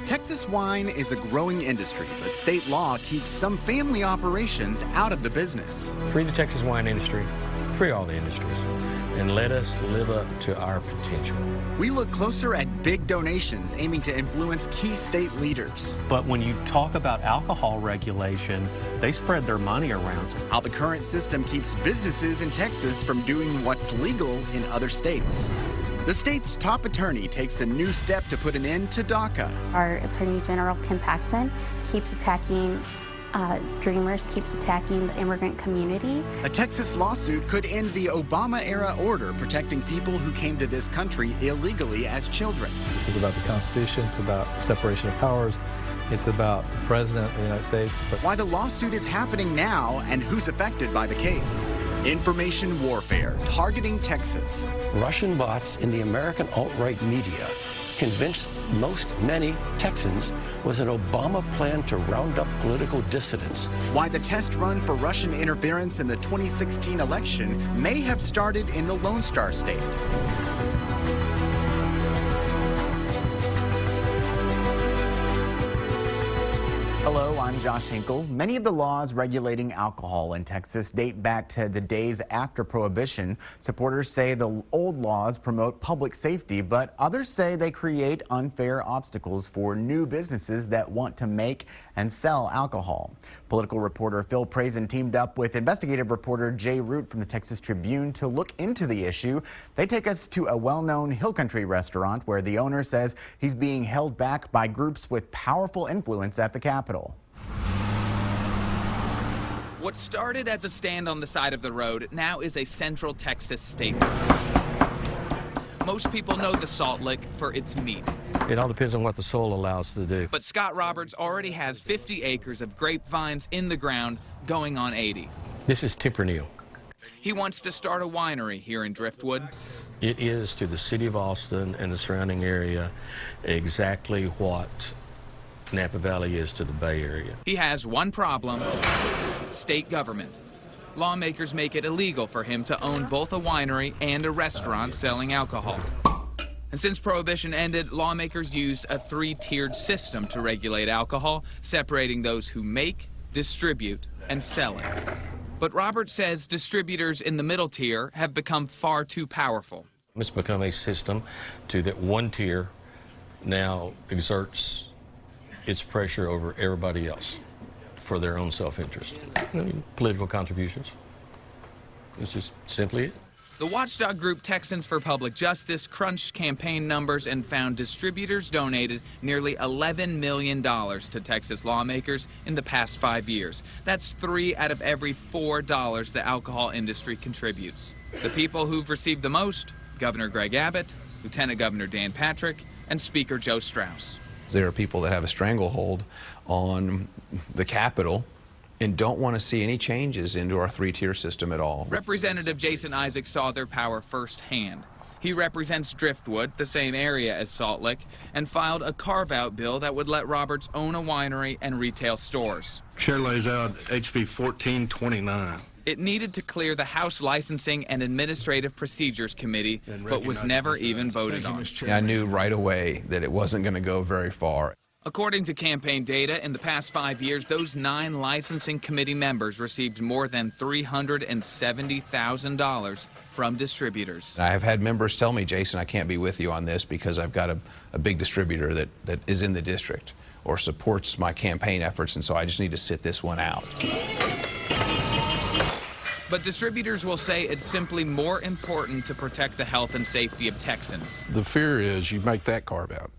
Texas wine is a growing industry, but state law keeps some family operations out of the business. Free the Texas wine industry, free all the industries, and let us live up to our potential. We look closer at big donations aiming to influence key state leaders. But when you talk about alcohol regulation, they spread their money around. How the current system keeps businesses in Texas from doing what's legal in other states. The state's top attorney takes a new step to put an end to DACA. Our Attorney General, Kim Paxton, keeps attacking Dreamers, keeps attacking the immigrant community. A Texas lawsuit could end the Obama-era order protecting people who came to this country illegally as children. This is about the Constitution, it's about separation of powers, it's about the President of the United States. Why the lawsuit is happening now and who's affected by the case. Information warfare targeting Texas. Russian bots in the American alt-right media convinced many Texans was an Obama plan to round up political dissidents. Why the test run for Russian interference in the 2016 election may have started in the Lone Star State. Hello, I'm Josh Hinkle. Many of the laws regulating alcohol in Texas date back to the days after Prohibition. Supporters say the old laws promote public safety, but others say they create unfair obstacles for new businesses that want to make and sell alcohol. Political reporter Phil Prazen teamed up with investigative reporter Jay Root from the Texas Tribune to look into the issue. They take us to a well-known Hill Country restaurant where the owner says he's being held back by groups with powerful influence at the Capitol. What started as a stand on the side of the road now is a Central Texas staple. Most people know the Salt Lick for its meat. It all depends on what the soil allows to do. But Scott Roberts already has 50 acres of grapevines in the ground, going on 80. This is Tempranillo. He wants to start a winery here in Driftwood. It is to the city of Austin and the surrounding area exactly what Napa Valley is to the Bay Area. He has one problem: state government. Lawmakers make it illegal for him to own both a winery and a restaurant selling alcohol. And since Prohibition ended, lawmakers used a three-tiered system to regulate alcohol, separating those who make, distribute, and sell it. But Roberts says distributors in the middle tier have become far too powerful. It's become a system to that one tier now exerts its pressure over everybody else for their own self-interest. Political contributions. It's just simply it. The watchdog group Texans for Public Justice crunched campaign numbers and found distributors donated nearly $11 million to Texas lawmakers in the past 5 years. That's 3 out of every $4 the alcohol industry contributes. The people who've received the most: Governor Greg Abbott, Lieutenant Governor Dan Patrick, and Speaker Joe Strauss. There are people that have a stranglehold on the Capitol and don't want to see any changes into our three-tier system at all. Representative Jason Isaac saw their power firsthand. He represents Driftwood, the same area as Salt Lick, and filed a carve-out bill that would let Roberts own a winery and retail stores. Chair lays out HB 1429. It needed to clear the House Licensing and Administrative Procedures Committee, but was never even voted on. I knew right away that it wasn't going to go very far. According to campaign data, in the past 5 years, those 9 licensing committee members received more than $370,000 from distributors. I have had members tell me, Jason, I can't be with you on this because I've got a big distributor that is in the district or supports my campaign efforts, and so I just need to sit this one out. But distributors will say it's simply more important to protect the health and safety of Texans. The fear is you make that carve out,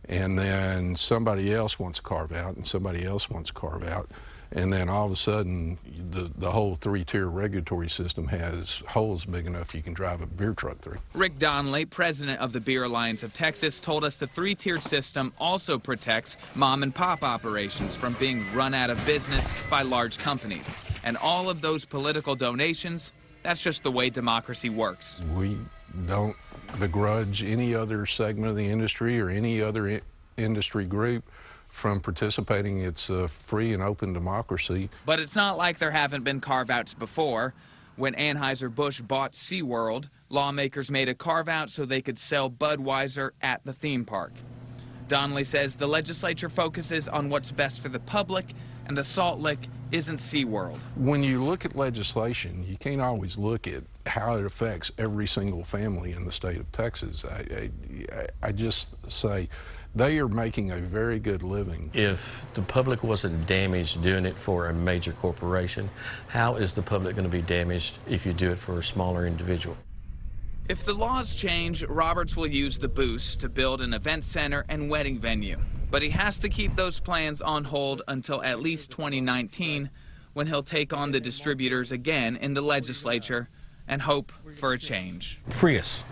and then somebody else wants a carve out, and somebody else wants a carve out, and then all of a sudden the whole three-tier regulatory system has holes big enough you can drive a beer truck through. Rick Donnelly, president of the Beer Alliance of Texas, told us the three-tiered system also protects mom-and-pop operations from being run out of business by large companies. And all of those political donations, that's just the way democracy works. We don't begrudge any other segment of the industry or any other industry group from participating. It's a free and open democracy. But it's not like there haven't been carve-outs before. When Anheuser-Busch bought SeaWorld, lawmakers made a carve-out so they could sell Budweiser at the theme park. Donnelly says the legislature focuses on what's best for the public, and the Salt Lick isn't SeaWorld. When you look at legislation, you can't always look at how it affects every single family in the state of Texas. I just say they are making a very good living. If the public wasn't damaged doing it for a major corporation, how is the public going to be damaged if you do it for a smaller individual? If the laws change, Roberts will use the boost to build an event center and wedding venue. But he has to keep those plans on hold until at least 2019, when he'll take on the distributors again in the legislature and hope for a change. Free us.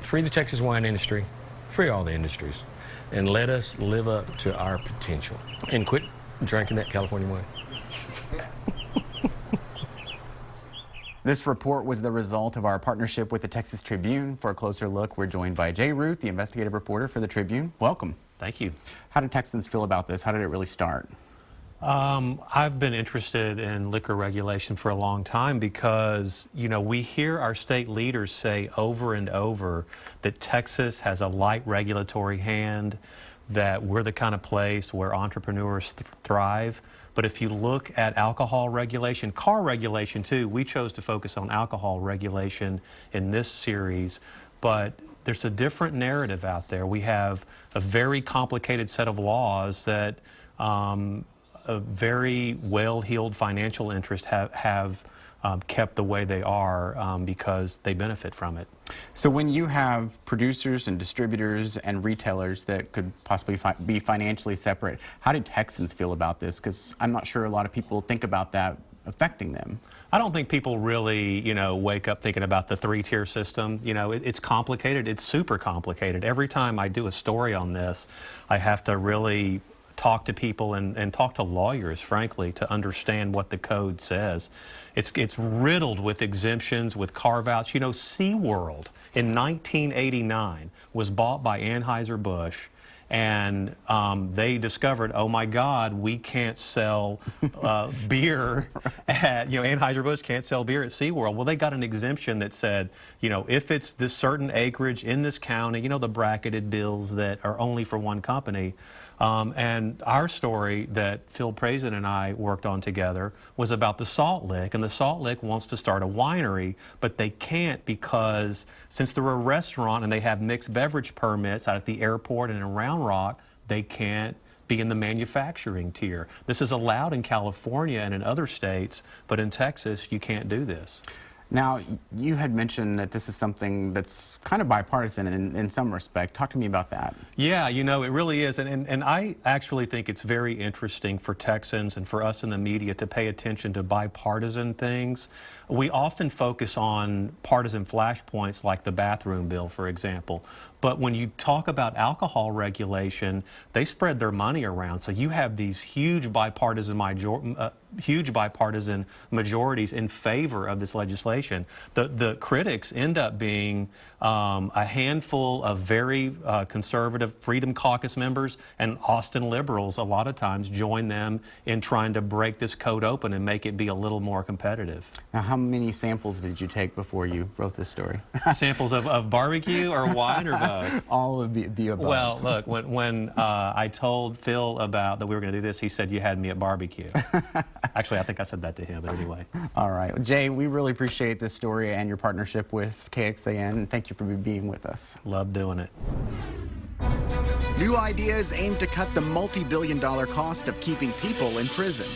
Free the Texas wine industry. Free all the industries. And let us live up to our potential. And quit drinking that California wine. This report was the result of our partnership with the Texas Tribune. For a closer look, we're joined by Jay Ruth, the investigative reporter for the Tribune. Welcome. Thank you. How do Texans feel about this? How did it really start? I've been interested in liquor regulation for a long time because, you know, we hear our state leaders say over and over that Texas has a light regulatory hand, that we're the kind of place where entrepreneurs thrive. But if you look at alcohol regulation, car regulation too, we chose to focus on alcohol regulation in this series, but there's a different narrative out there. We have a very complicated set of laws that a very well-heeled financial interests have kept the way they are because they benefit from it. So when you have producers and distributors and retailers that could possibly be financially separate, how do Texans feel about this? Because I'm not sure a lot of people think about that affecting them. I don't think people really, you know, wake up thinking about the three-tier system. You know, it's complicated. It's super complicated. Every time I do a story on this, I have to really talk to people and talk to lawyers, frankly, to understand what the code says. It's riddled with exemptions, with carve-outs. You know, SeaWorld in 1989 was bought by Anheuser-Busch, and they discovered, oh my God, we can't sell beer at, you know, Anheuser-Busch can't sell beer at SeaWorld. Well, they got an exemption that said, you know, if it's this certain acreage in this county, you know, the bracketed bills that are only for one company. And our story that Phil Prazin and I worked on together was about the Salt Lick, and the Salt Lick wants to start a winery, but they can't because since they're a restaurant and they have mixed beverage permits out at the airport and in Round Rock, they can't be in the manufacturing tier. This is allowed in California and in other states, but in Texas, you can't do this. Now, you had mentioned that this is something that's kind of bipartisan in some respect. Talk to me about that. Yeah, you know, it really is. And I actually think it's very interesting for Texans and for us in the media to pay attention to bipartisan things. We often focus on partisan flashpoints like the bathroom bill, for example. But when you talk about alcohol regulation, they spread their money around. So you have these huge bipartisan majorities in favor of this legislation. The critics end up being a handful of very conservative Freedom Caucus members, and Austin liberals a lot of times join them in trying to break this code open and make it be a little more competitive. Now, how many samples did you take before you wrote this story? Samples of barbecue or wine or both? All of the above. Well, look, when I told Phil about that we were going to do this, he said, you had me at barbecue. Actually, I think I said that to him, but anyway. All right. Jay, we really appreciate this story and your partnership with KXAN. Thank you for being with us. Love doing it. New ideas aim to cut the multi-billion-dollar cost of keeping people in prison.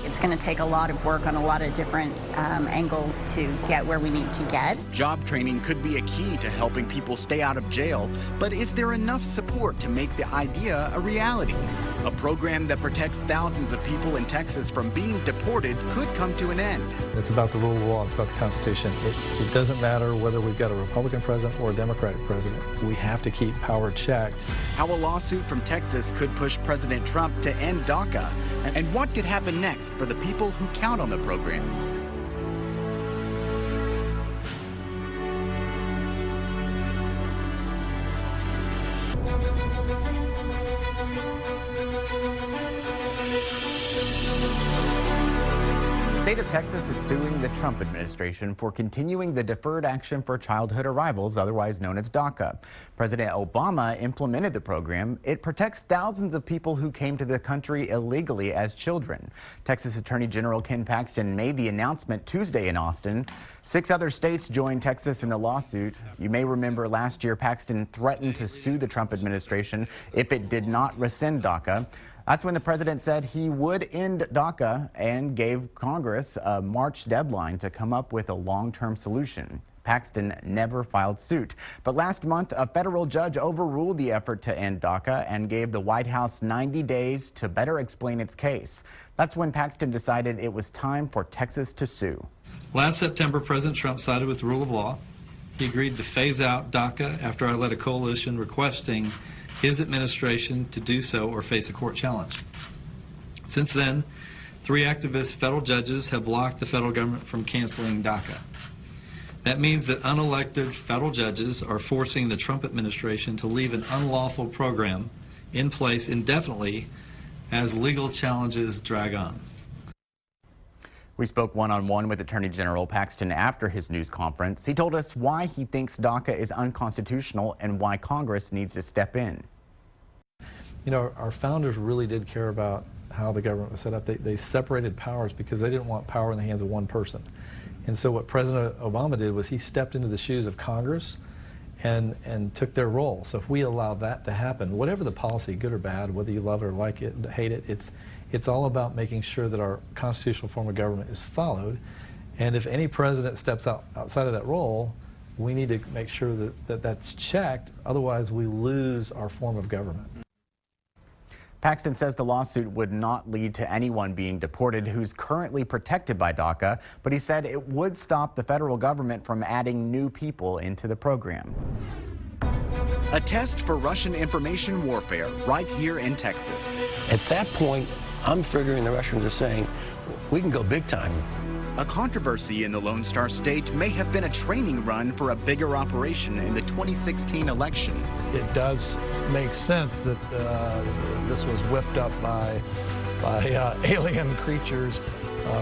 It's going to take a lot of work on a lot of different angles to get where we need to get. Job training could be a key to helping people stay out of jail, but is there enough support to make the idea a reality? A program that protects thousands of people in Texas from being deported could come to an end. It's about the rule of law. It's about the Constitution. It doesn't matter whether we've got a Republican president or a Democratic president. We have to keep power checked. How a lawsuit from Texas could push President Trump to end DACA, and what could happen next for the people who count on the program. state of Texas is suing the Trump administration for continuing the Deferred Action for Childhood Arrivals, otherwise known as DACA. President Obama implemented the program. It protects thousands of people who came to the country illegally as children. Texas Attorney General Ken Paxton made the announcement Tuesday in Austin. 6 other states joined Texas in the lawsuit. You may remember last year Paxton threatened to sue the Trump administration if it did not rescind DACA. That's when the president said he would end DACA and gave Congress a March deadline to come up with a long-term solution. Paxton never filed suit. But last month, a federal judge overruled the effort to end DACA and gave the White House 90 days to better explain its case. That's when Paxton decided it was time for Texas to sue. Last September, President Trump sided with the rule of law. He agreed to phase out DACA after I led a coalition requesting his administration to do so or face a court challenge. Since then, 3 activist federal judges have blocked the federal government from canceling DACA. That means that unelected federal judges are forcing the Trump administration to leave an unlawful program in place indefinitely as legal challenges drag on. We spoke one-on-one with Attorney General Paxton after his news conference. He told us why he thinks DACA is unconstitutional and why Congress needs to step in. You know, our founders really did care about how the government was set up. They separated powers because they didn't want power in the hands of one person. And so what President Obama did was he stepped into the shoes of Congress and took their role. So if we allow that to happen, whatever the policy, good or bad, whether you love it or like it, hate it, it's all about making sure that our constitutional form of government is followed. And if any president steps outside of that role, we need to make sure that that's checked. Otherwise, we lose our form of government. Paxton says the lawsuit would not lead to anyone being deported who's currently protected by DACA, but he said it would stop the federal government from adding new people into the program. A test for Russian information warfare right here in Texas. At that point, I'm figuring the Russians are saying, we can go big time. A controversy in the Lone Star State may have been a training run for a bigger operation in the 2016 election. It does make sense that this was whipped up by alien creatures,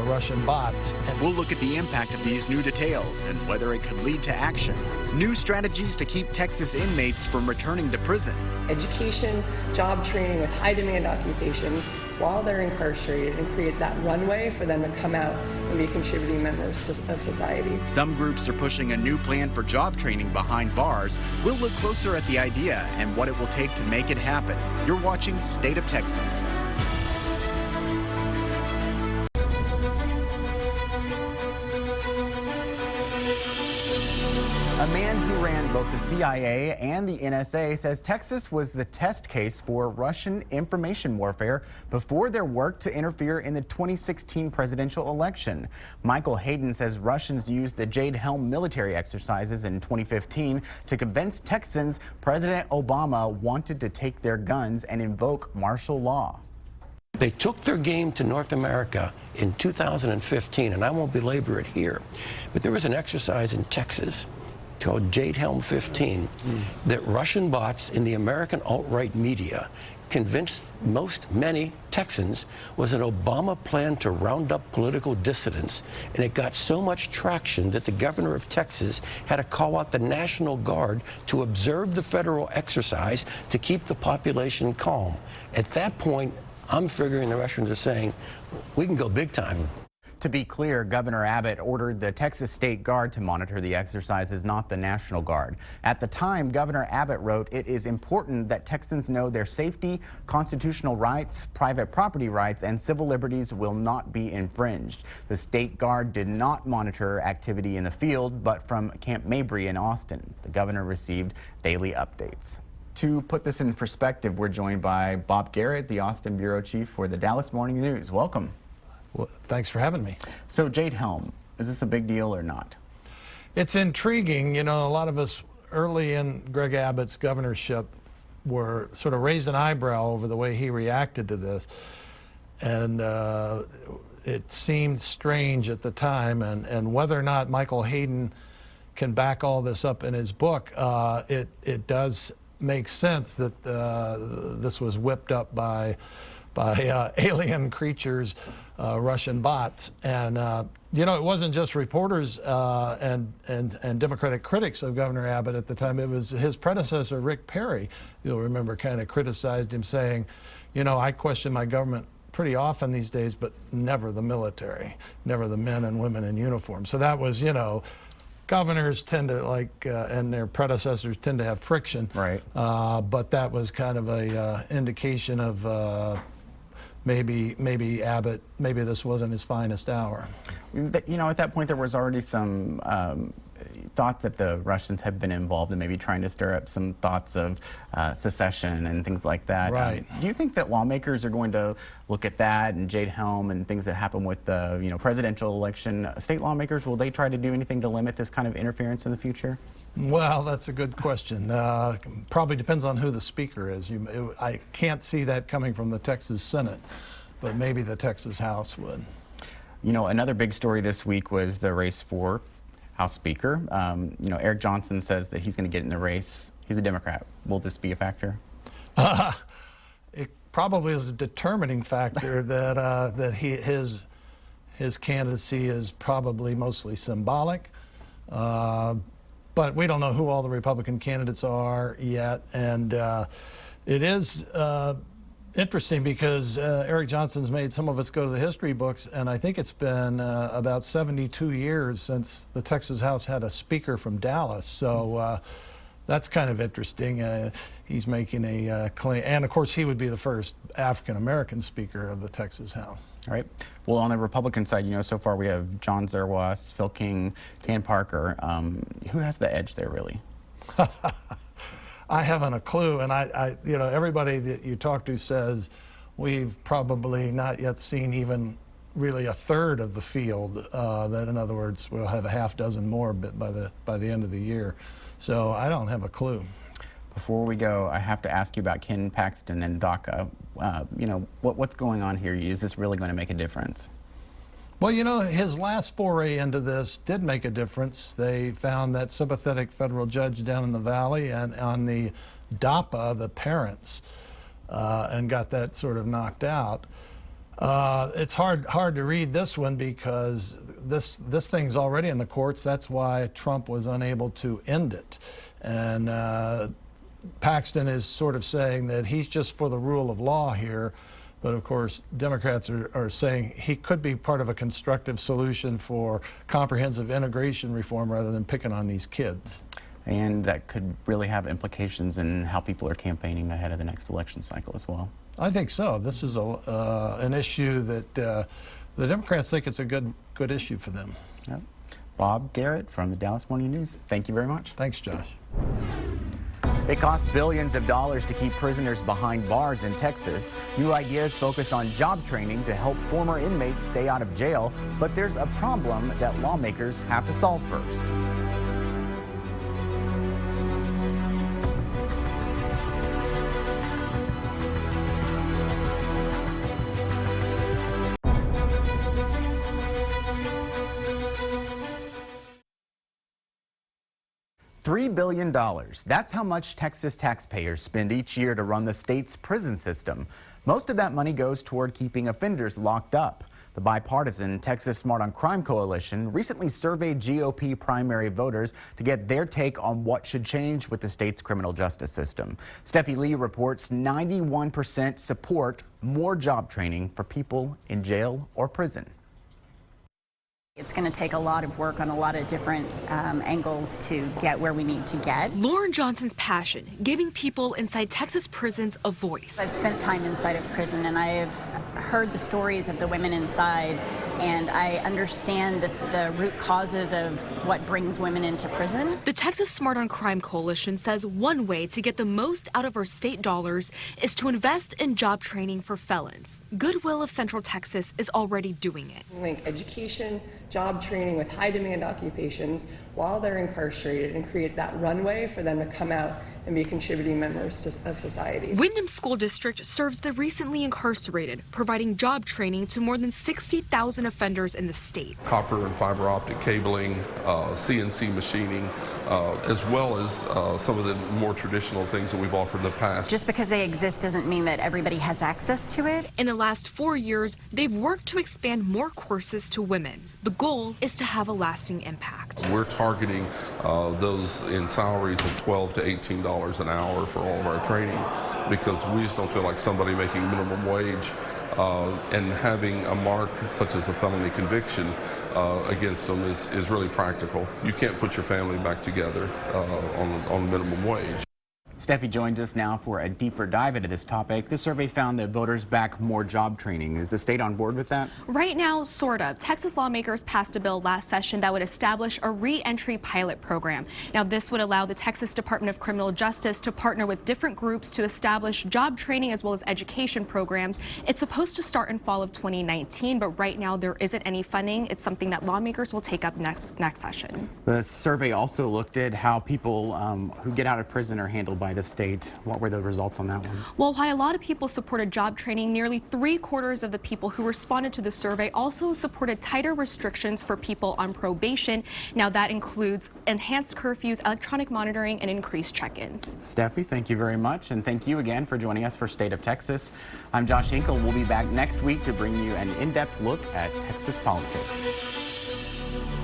Russian bots. And we'll look at the impact of these new details and whether it could lead to action. New strategies to keep Texas inmates from returning to prison. Education, job training with high demand occupations while they're incarcerated and create that runway for them to come out and be contributing members of society. Some groups are pushing a new plan for job training behind bars. We'll look closer at the idea and what it will take to make it happen. You're watching State of Texas. A man who ran both the CIA and the NSA says Texas was the test case for Russian information warfare before their work to interfere in the 2016 presidential election. Michael Hayden says Russians used the Jade Helm military exercises in 2015 to convince Texans President Obama wanted to take their guns and invoke martial law. They took their game to North America in 2015, and I won't belabor it here, but there was an exercise in Texas called Jade Helm 15 that Russian bots in the American alt-right media convinced many Texans was an Obama plan to round up political dissidents, and it got so much traction that the governor of Texas had to call out the National Guard to observe the federal exercise to keep the population calm. At that point, I'm figuring the Russians are saying, we can go big time. To be clear, Governor Abbott ordered the Texas State Guard to monitor the exercises, not the National Guard. At the time, Governor Abbott wrote, "It is important that Texans know their safety, constitutional rights, private property rights, and civil liberties will not be infringed." The State Guard did not monitor activity in the field, but from Camp Mabry in Austin. The governor received daily updates. To put this in perspective, we're joined by Bob Garrett, the Austin Bureau Chief for the Dallas Morning News. Welcome. Well, thanks for having me. So Jade Helm, is this a big deal or not? It's intriguing. You know, a lot of us early in Greg Abbott's governorship were sort of raised an eyebrow over the way he reacted to this. And it seemed strange at the time. And whether or not Michael Hayden can back all this up in his book, it does make sense that this was whipped up by alien creatures, Russian bots. And, you know, it wasn't just reporters and Democratic critics of Governor Abbott at the time. It was his predecessor, Rick Perry, you'll remember, kind of criticized him, saying, you know, I question my government pretty often these days, but never the military, never the men and women in uniform. So that was, you know, governors tend to and their predecessors tend to have friction. Right. But that was kind of a indication of maybe Abbott, maybe this wasn't his finest hour. But, you know, at that point there was already some thought that the Russians had been involved in maybe trying to stir up some thoughts of secession and things like that. Right. Do you think that lawmakers are going to look at that and Jade Helm and things that happen with the presidential election? State lawmakers, will they try to do anything to limit this kind of interference in the future? Well, that's a good question. Probably depends on who the speaker is. I can't see that coming from the Texas Senate, but maybe the Texas House would. You know, another big story this week was the race for House Speaker. You know, Eric Johnson says that he's going to get in the race. He's a Democrat. Will this be a factor? It probably is a determining factor that his candidacy is probably mostly symbolic. But we don't know who all the Republican candidates are yet, and it is interesting because Eric Johnson's made some of us go to the history books, and I think it's been about 72 years since the Texas House had a speaker from Dallas. So that's kind of interesting. He's making a claim, and of course he would be the first African-American speaker of the Texas House. All right. Well, on the Republican side, you know, so far we have John Zerwas, Phil King, Dan Parker. Who has the edge there, really? I haven't a clue, and you know, everybody that you talk to says we've probably not yet seen even really a third of the field. That, in other words, we'll have a half dozen more by the end of the year. So I don't have a clue. Before we go, I have to ask you about Ken Paxton and DACA. You know, what's going on here? Is this really going to make a difference? Well, you know, his last foray into this did make a difference. They found that sympathetic federal judge down in the valley and on the DAPA, the parents, and got that sort of knocked out. It's hard to read this one because this thing's already in the courts. That's why Trump was unable to end it. And Paxton is sort of saying that he's just for the rule of law here. But of course, Democrats are saying he could be part of a constructive solution for comprehensive integration reform rather than picking on these kids. And that could really have implications in how people are campaigning ahead of the next election cycle as well. I think so. This is an issue that the Democrats think it's a good issue for them. Yep. Bob Garrett from the Dallas Morning News, thank you very much. Thanks, Josh. It costs billions of dollars to keep prisoners behind bars in Texas. New ideas focus on job training to help former inmates stay out of jail, but there's a problem that lawmakers have to solve first. $3 billion. That's how much Texas taxpayers spend each year to run the state's prison system. Most of that money goes toward keeping offenders locked up. The bipartisan Texas Smart on Crime Coalition recently surveyed GOP primary voters to get their take on what should change with the state's criminal justice system. Steffi Lee reports 91% support more job training for people in jail or prison. It's going to take a lot of work on a lot of different angles to get where we need to get. Lauren Johnson's passion, giving people inside Texas prisons a voice. I've spent time inside of prison and I have heard the stories of the women inside, and I understand that the root causes of what brings women into prison. The Texas Smart on Crime Coalition says one way to get the most out of our state dollars is to invest in job training for felons. Goodwill of Central Texas is already doing it. Link education, job training with high demand occupations while they're incarcerated and create that runway for them to come out and be contributing members of society. Windham School District serves the recently incarcerated, providing job training to more than 60,000 offenders in the state. Copper and fiber optic cabling, CNC machining, as well as some of the more traditional things that we've offered in the past. Just because they exist doesn't mean that everybody has access to it. In the last 4 years, they've worked to expand more courses to women. The goal is to have a lasting impact. We're targeting those in salaries of $12 to $18 an hour for all of our training, because we just don't feel like somebody making minimum wage and having a mark such as a felony conviction against them is really practical. You can't put your family back together on minimum wage. Steffi joins us now for a deeper dive into this topic. The survey found that voters back more job training. Is the state on board with that? Right now, sort of. Texas lawmakers passed a bill last session that would establish a re-entry pilot program. Now, this would allow the Texas Department of Criminal Justice to partner with different groups to establish job training as well as education programs. It's supposed to start in fall of 2019, but right now there isn't any funding. It's something that lawmakers will take up next session. The survey also looked at how people who get out of prison are handled by the state. What were the results on that one? Well, while a lot of people supported job training, nearly 3/4 of the people who responded to the survey also supported tighter restrictions for people on probation. Now, that includes enhanced curfews, electronic monitoring, and increased check-ins. Steffi, thank you very much, and thank you again for joining us for State of Texas. I'm Josh Hinkle. We'll be back next week to bring you an in-depth look at Texas politics.